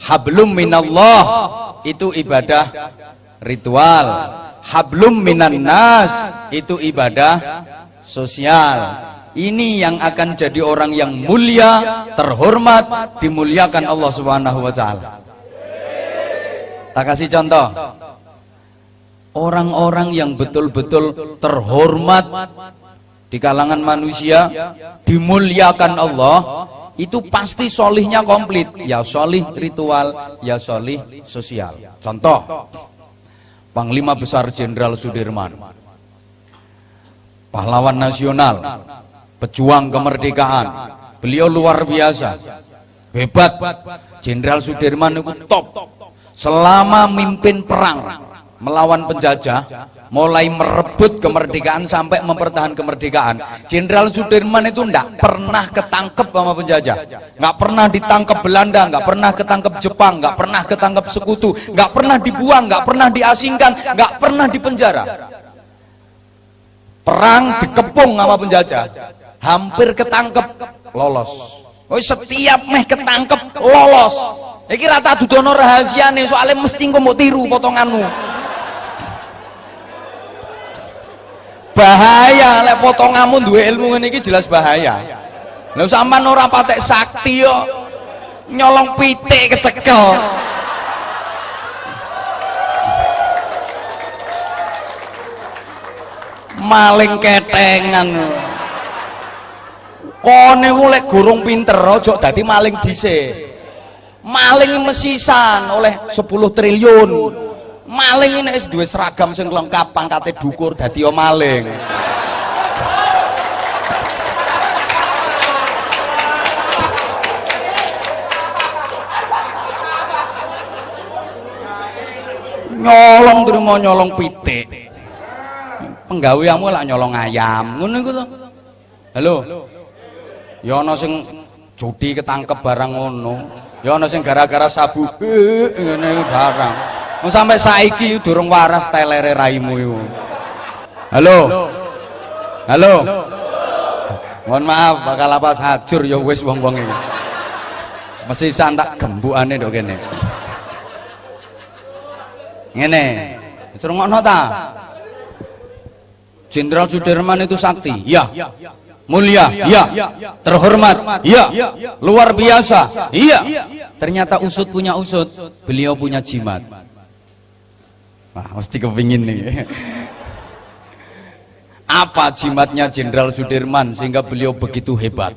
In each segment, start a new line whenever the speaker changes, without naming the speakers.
Hablum minallah itu ibadah ritual, hablum minan nas itu ibadah sosial. Ini yang akan jadi orang yang mulia, terhormat, dimuliakan Allah Subhanahu wa taala. Tak kasih contoh. Orang-orang yang betul-betul terhormat di kalangan manusia, dimuliakan Allah, itu pasti solihnya komplit. Ya solih ritual, ya solih sosial. Contoh, Panglima Besar Jenderal Sudirman, pahlawan nasional, pejuang kemerdekaan, beliau luar biasa, hebat. Jenderal Sudirman itu top. Selama mimpin perang melawan penjajah, mulai merebut kemerdekaan sampai mempertahankan kemerdekaan, Jenderal Sudirman itu enggak pernah ketangkep sama penjajah, enggak pernah ditangkap Belanda, enggak pernah ketangkep Jepang, enggak pernah ketangkep sekutu, enggak pernah dibuang, enggak pernah diasingkan, enggak pernah dipenjara. Perang dikepung sama penjajah, hampir ketangkep, lolos. Oh, setiap meh ketangkep lolos. Iki rata dudono rahasiane, soalnya mesti engko mbok tiru potonganmu. Bahaya lek potonganmu duwe ilmu ngene iki, jelas bahaya. Lha sampean ora patek sakti yo nyolong pitik kecekel. Maling ketengan. Kone ku lek gurung pinter aja dadi maling dhisik. Maling mesisan oleh 10 triliun. Maling ini wis duwe seragam sing lengkap, pangkate dukur dadi maling. Nyolong terima nyolong pitik. Penggaweanmu lak nyolong ayam, ngono iku to. Halo. Ya ana sing judi ketangkep barang ngono. Ya ana sing gara-gara sabu ngene barang. Wong sampai saiki durung waras telere raimu iku. Halo. Halo. Mohon maaf bakal lapas hajur ya wis wong-wong iki. Mesisan tak gembukane ndok kene. Ngene. Wis rungokno ta? Jenderal Sudirman itu sakti. Iya. Mulia, iya. Terhormat, iya. Luar biasa, iya. Ternyata usut punya usut, beliau punya jimat. Wah, mesti kepingin nih. Apa jimatnya Jenderal Sudirman sehingga beliau begitu hebat?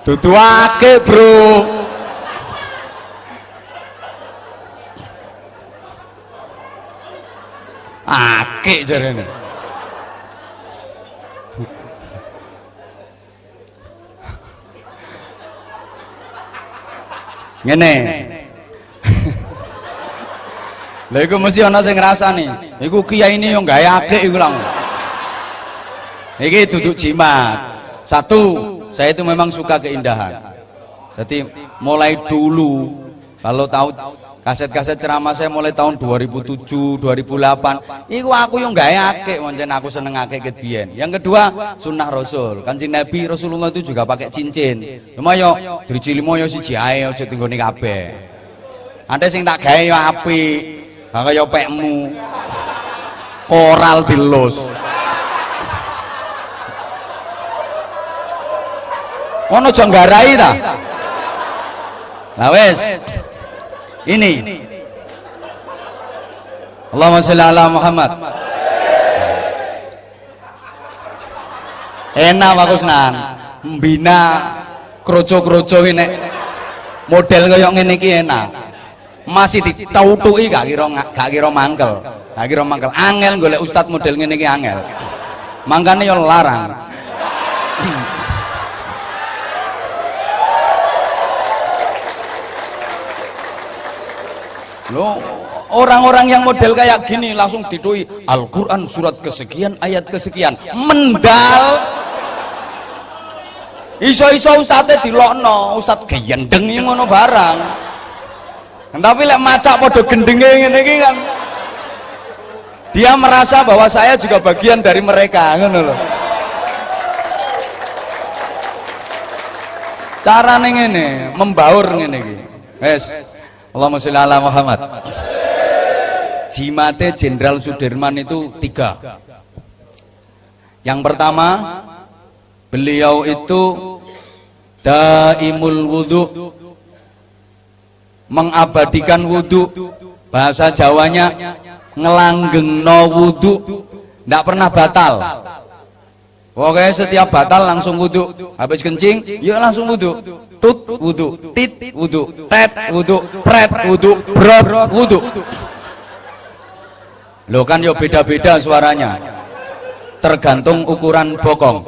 Tutuake bro. Akeh jarene. Ngene. Lha iku mesti ana sing ngrasani. Iku kiai ini yo gawe akeh iku lang. Iki duduk jimat. Satu, saya itu memang suka keindahan. Jadi mulai dulu kalau tahu kaset-kaset ceramah saya mulai tahun 2007, 2008. Iku aku yang gawe akeh, pancen aku seneng akeh ket biyen. Yang kedua, sunnah Rasul. Kanjeng Nabi Rasulullah itu juga pakai cincin. Cuma yo driji limo yo siji ae aja tinggone kabeh. Ante sing tak gawe yo apik. Ha kaya pekmu. Koral dilus. Ono aja nggarai ta? Lah wis. Ini Allahumma sholli ala Muhammad. Enak bagusnan mbina kroco-kroco ini model kaya ngene iki enak. Masih ditautuki gak kira mangkel. Gak kira mangkel. Angel golek ustad model ngene iki angel. Mangkane yo larang. Loh, orang-orang yang model kayak gini langsung ditui Al-Quran surat kesekian ayat kesekian mendal. Iso-iso ustadnya dilokno, ustad gendeng yang ngono barang. Tapi lek macak podo gendenge ngene iki kan dia merasa bahwa saya juga bagian dari mereka, ngono loh. Carane ngene, membaur ngene iki. Wes. Allahumma sholli ala Muhammad. Jimate Jenderal Sudirman itu 3. Yang pertama, beliau itu daimul wudu, mengabadikan wudu. Bahasa Jawanya ngelanggengno wudu, ndak pernah batal. Oke, setiap batal langsung wudu. Habis kencing, ya langsung wudu. Tut wudu, tit wudu, tet wudu, pret wudu, brot wudu. Loh kan yo beda-beda suaranya. Tergantung ukuran bokong.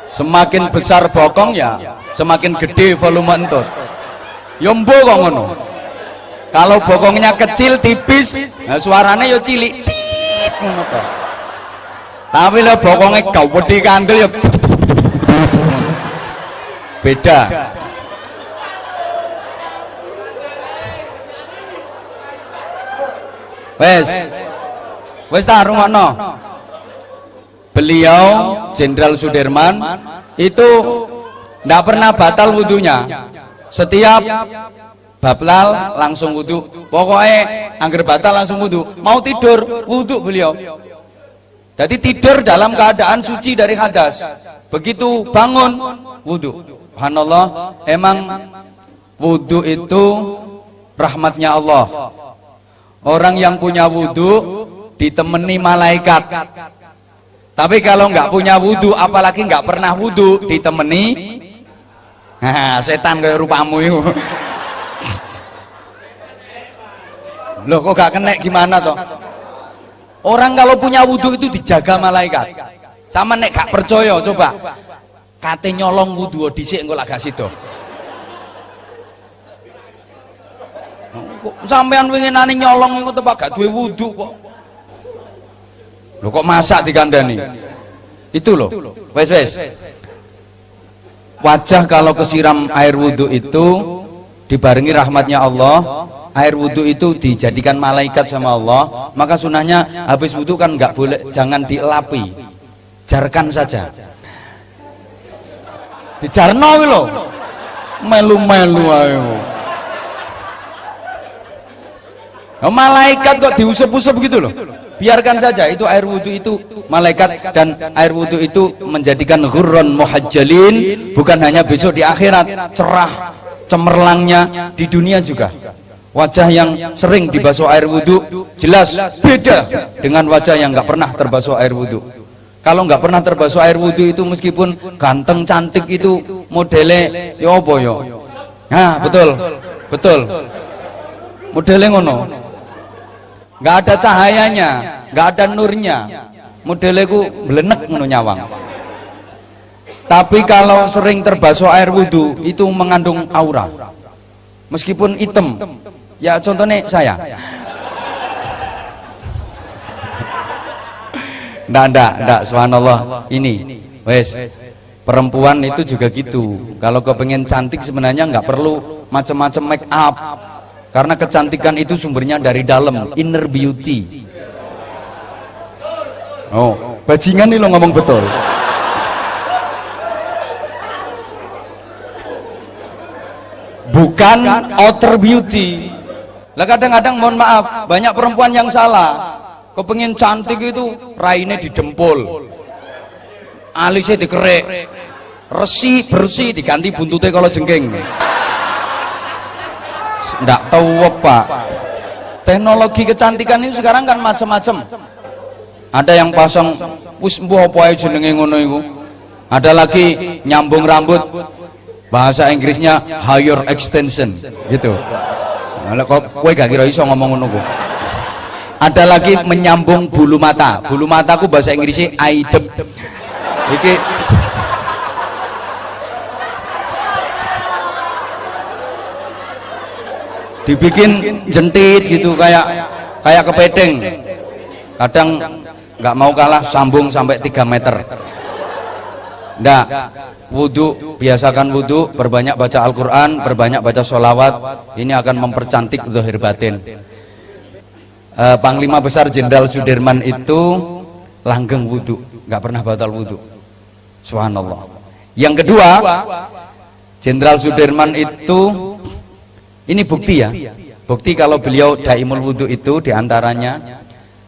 Semakin besar bokong ya, semakin gede volume entut. Yo mbo kok ngono. Kalau bokongnya kecil tipis, nah suaranya yo cilik. Tapi lah bokongnya gawedi kandel yo beda. Wes ta rungokno. Beliau Jenderal Sudirman itu ndak pernah batal wudunya. Setiap batal langsung wudu. Pokoknya angger batal langsung wudu. Mau tidur wudu beliau. Jadi tidur dalam keadaan suci dari hadas. Begitu bangun wudu. Subhanallah, emang wudu itu rahmatnya Allah. Orang yang punya wudu ditemani malaikat. Tapi kalau nggak punya wudu, apalagi nggak pernah wudu, ditemani setan kayak rupamu itu. Loh kok gak kena gimana toh? Orang kalau punya wudu itu dijaga malaikat. Sama nek gak percaya coba kate nyolong wudu dhisik engko lak gak sida. Sampean winginane nyolong iku tepak gak duwe wudu kok. Lho kok masak dikandani? Itu loh. Wes. Wajah kalau kesiram air wudu itu dibarengi rahmatnya Allah. Air wudu itu dijadikan malaikat sama Allah. Maka sunahnya habis wudu kan nggak boleh, jangan dielapi, jarkan saja. Dijarno kuwi lho. Melu-melu ayo. Malaikat kok diusap-usap gitu loh. Biarkan saja, itu air wudu itu malaikat, dan air wudu itu menjadikan ghurran muhajjalin, bukan hanya besok di akhirat, cerah cemerlangnya di dunia juga. Wajah yang sering dibasuh air wudu jelas beda dengan wajah yang nggak pernah terbasuh air wudu. Kalau nggak pernah terbasuh air wudu itu meskipun ganteng cantik itu modelnya ya apa ya? Nah betul modelnya ngono. Nggak ada cahayanya, nggak ada nurnya, modelnya ku belenek ngono nyawang. Tapi kalau sering terbasuh air wudu itu mengandung aura, meskipun hitam. Ya contohnya saya. Ndak, subhanallah. Ini, wes, perempuan itu juga gitu. Kalau kepengen cantik sebenarnya nggak perlu macam-macam make up. Karena kecantikan itu sumbernya dari dalam, inner beauty. Oh, bajingan nih lo ngomong betul. Bukan outer beauty. Lah kadang-kadang mohon maaf, banyak perempuan yang salah. Kepengen cantik itu raine didempul, alisnya dikerek, resi bersih diganti buntutnya kalau jengking. Nggak tahu apa. Teknologi kecantikan ini sekarang kan macam-macam. Ada yang pasang wis mbuh apa ae jenenge ngono iku. Ada lagi nyambung rambut, bahasa Inggrisnya higher extension gitu. Lah kok kowe gak kira iso ngomong ngono ku. Ada lagi menyambung bulu mata. Bulu mataku bahasa Inggrisnya aidep. Iki dibikin jentit gitu kayak kepiting. Kadang nggak mau kalah sambung sampai 3 meter. Nggak, wudu, biasakan wudu, berbanyak baca Al-Quran, berbanyak baca sholawat. Ini akan mempercantik zahir batin. Panglima Besar Jenderal Sudirman itu langgeng wudu, nggak pernah batal wudu. Subhanallah. Yang kedua, Jenderal Sudirman itu, ini bukti ya, bukti kalau beliau daimul wudu itu diantaranya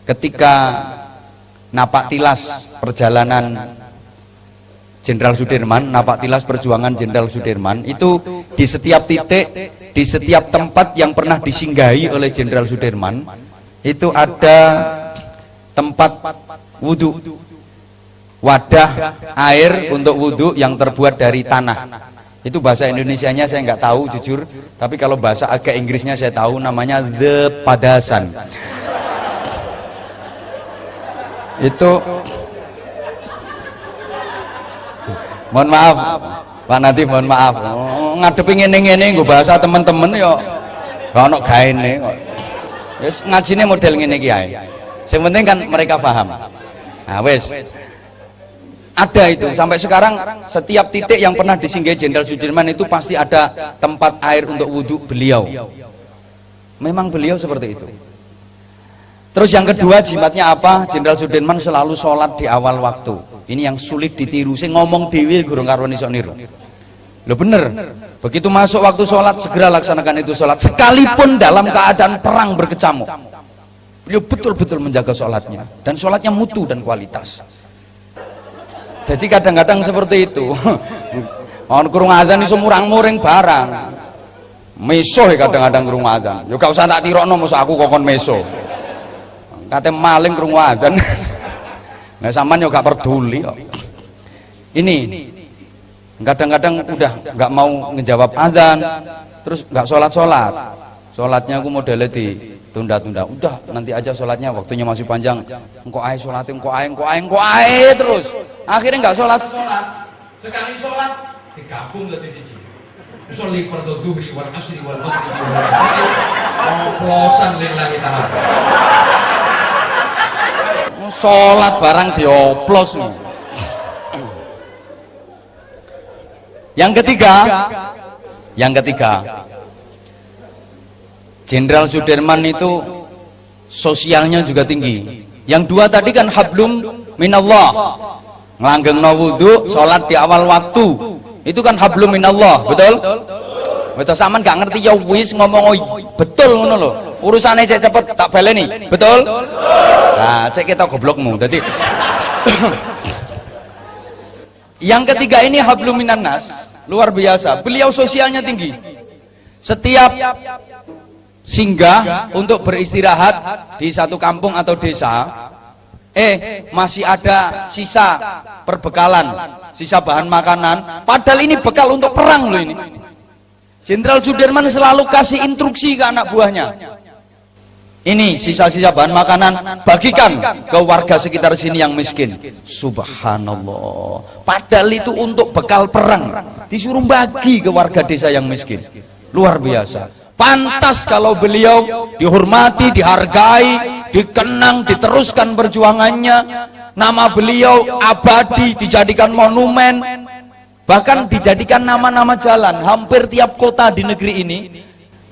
ketika napak tilas perjalanan Jenderal Sudirman, napak tilas perjuangan Jenderal Sudirman itu di setiap titik, di setiap tempat yang pernah disinggahi oleh Jenderal Sudirman itu ada tempat wudu, wadah air untuk wudu yang terbuat dari tanah. Itu bahasa Indonesianya saya nggak tahu jujur, tapi kalau bahasa agak Inggrisnya saya tahu, namanya the padasan. Itu mohon maaf Pak Nadif, mohon maaf ngadepi ngene-ngene nggo bahasa teman-teman yo gak ono gaene kok. Wis ngajine model ngene iki ae. Sing penting kan mereka paham. Nah wis ada itu sampai sekarang, setiap titik yang pernah disinggahi Jenderal Sudirman itu pasti ada tempat air untuk wudhu beliau. Memang beliau seperti itu. Terus yang kedua, jimatnya apa? Jenderal Sudirman selalu sholat di awal waktu. Ini yang sulit ditiru. Saya ngomong dewi gurung karwan iso niru. Loh bener, begitu masuk waktu sholat segera laksanakan itu sholat, sekalipun dalam keadaan perang berkecamuk. Beliau betul-betul menjaga sholatnya, dan sholatnya mutu dan kualitas. Jadi kadang-kadang seperti itu. On kurung azan iso murang-muring barang. Meso ya kadang-kadang kurung azan. Yo gak usah tak tirokno mosok aku kokon meso. Kate maling kurung azan. Nah sampean yo gak peduli kok. Ini kadang-kadang udah nggak mau ngejawab azan, terus nggak sholat. Sholatnya aku modelnya ditunda-tunda. Udah nanti aja sholatnya, waktunya masih panjang. Engko ae sholat, engko ae terus. Akhirnya nggak sholat. Sekali sholat digabung jadi siji. Sholli fardhu dhuhri wal asri wal maghribi wal isya. Oplosan lillahi ta'ala. Sholat barang dioplos. Yang ketiga, Jenderal Sudirman itu sosialnya juga tinggi. Yang dua tadi kan hablum minallah, ngelanggengno wudu, sholat di awal waktu, itu kan hablum minallah, betul? Betul, sampean gak ngerti ya wis ngomong betul ngono lho. Urusane cek cepet tak baleni, betul? Nah, cek kita goblokmu. Jadi yang ketiga ini hablum minannas, luar biasa. Beliau sosialnya tinggi. Setiap singgah untuk beristirahat di satu kampung atau desa, masih ada sisa perbekalan, sisa bahan makanan. Padahal ini bekal untuk perang loh ini. Jenderal Sudirman selalu kasih instruksi ke anak buahnya. Ini sisa-sisa bahan makanan bagikan ke warga sekitar sini yang miskin. Subhanallah. Padahal itu untuk bekal perang, disuruh bagi ke warga desa yang miskin. Luar biasa. Pantas kalau beliau dihormati, dihargai, dikenang, diteruskan perjuangannya. Nama beliau abadi, dijadikan monumen, bahkan dijadikan nama-nama jalan. Hampir tiap kota di negeri ini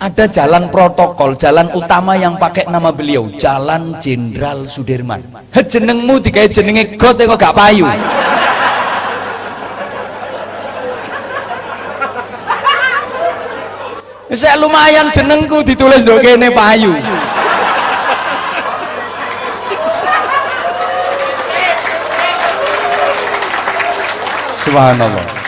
ada jalan protokol, jalan utama yang pakai nama beliau, Jalan Jenderal Sudirman. Jenengmu digawe jenenge got kok gak payu. Saya lumayan jenengku ditulis do kene payu. Subhanallah.